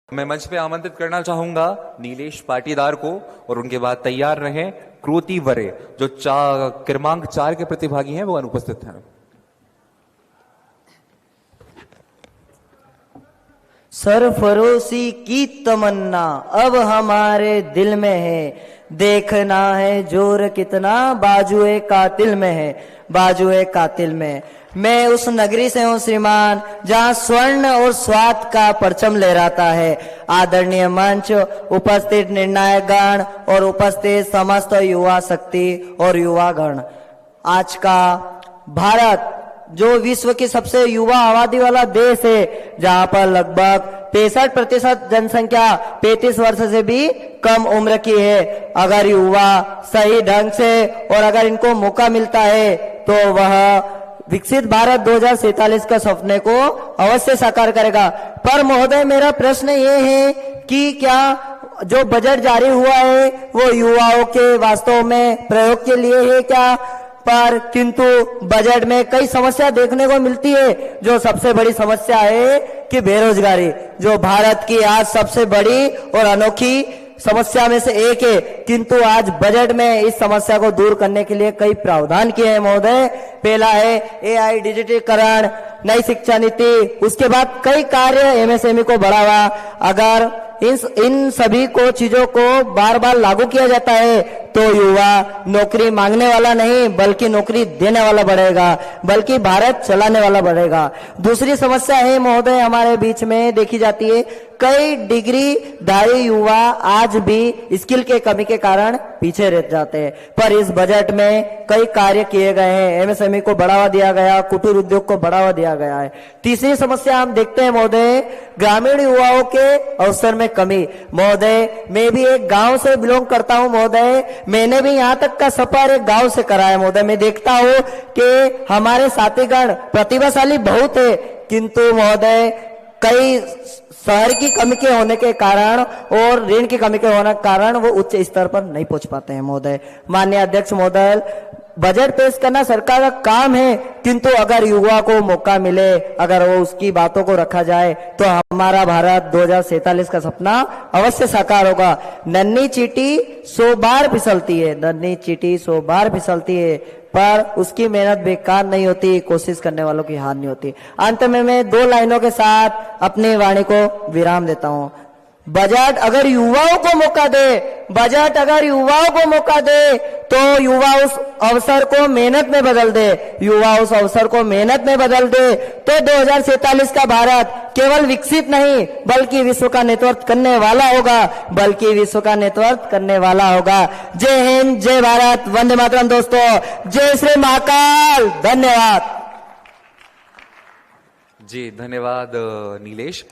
मैं मंच पे आमंत्रित करना चाहूंगा नीलेश पाटीदार को और उनके बाद तैयार रहें क्रोती वरे जो क्रमांक 4 के प्रतिभागी हैं वो अनुपस्थित हैं। सरफरोशी की तमन्ना अब हमारे दिल में है, देखना है जोर कितना बाजुए कातिल में है, बाजुए कातिल में। मैं उस नगरी से हूँ श्रीमान जहाँ स्वर्ण और स्वाद का परचम लहराता है। आदरणीय मंच, उपस्थित निर्णायक गण और उपस्थित समस्त युवा शक्ति और युवा गण, आज का भारत जो विश्व की सबसे युवा आबादी वाला देश है, जहां पर लगभग 65% जनसंख्या 35 वर्ष से भी कम उम्र की है। अगर युवा सही ढंग से और अगर इनको मौका मिलता है तो वह विकसित भारत 2047 का सपने को अवश्य साकार करेगा। पर महोदय, मेरा प्रश्न ये है कि क्या जो बजट जारी हुआ है वो युवाओं के वास्तव में प्रयोग के लिए है क्या? पर किंतु बजट में कई समस्या देखने को मिलती है। जो सबसे बड़ी समस्या है कि बेरोजगारी, जो भारत की आज सबसे बड़ी और अनोखी समस्या में से एक है, किंतु आज बजट में इस समस्या को दूर करने के लिए कई प्रावधान किए हैं महोदय। पहला है AI डिजिटलीकरण, नई शिक्षा नीति, उसके बाद कई कार्य MSME को बढ़ावा। अगर इन सभी को चीजों को बार बार लागू किया जाता है तो युवा नौकरी मांगने वाला नहीं बल्कि नौकरी देने वाला बढ़ेगा, बल्कि भारत चलाने वाला बढ़ेगा। दूसरी समस्या है महोदय, हमारे बीच में देखी जाती है, कई डिग्री धारी युवा आज भी स्किल के कमी के कारण पीछे रह जाते हैं। पर इस बजट में कई कार्य किए गए हैं, MSME को बढ़ावा दिया गया, कुटीर उद्योग को बढ़ावा दिया गया है। तीसरी समस्या हम देखते हैं महोदय, ग्रामीण युवाओं के अवसर में कमी। महोदय, मैं भी एक गांव से बिलोंग करता हूं महोदय, मैंने भी यहाँ तक का सफर एक गांव से करा है महोदय। मैं देखता हूँ कि हमारे साथीगण प्रतिभाशाली बहुत है, किंतु महोदय कई शहर की कमी के होने के कारण और ऋण की कमी के होने के कारण वो उच्च स्तर पर नहीं पहुंच पाते हैं महोदय। माननीय अध्यक्ष महोदय, बजट पेश करना सरकार का काम है, किंतु अगर युवा को मौका मिले, अगर वो उसकी बातों को रखा जाए तो हमारा भारत 2047 का सपना अवश्य साकार होगा। नन्ही चींटी 100 बार फिसलती है, नन्ही चींटी 100 बार फिसलती है, पर उसकी मेहनत बेकार नहीं होती, कोशिश करने वालों की हार नहीं होती। अंत में मैं 2 लाइनों के साथ अपनी वाणी को विराम देता हूं। बजट अगर युवाओं को मौका दे, बजट अगर युवाओं को मौका दे तो युवा उस अवसर को मेहनत में बदल दे, युवा उस अवसर को मेहनत में बदल दे तो 2047 का भारत केवल विकसित नहीं बल्कि विश्व का नेतृत्व करने वाला होगा, बल्कि विश्व का नेतृत्व करने वाला होगा। जय हिंद, जय भारत, वंदे मातरम दोस्तों, जय श्री महाकाल। धन्यवाद जी धन्यवाद नीलेश।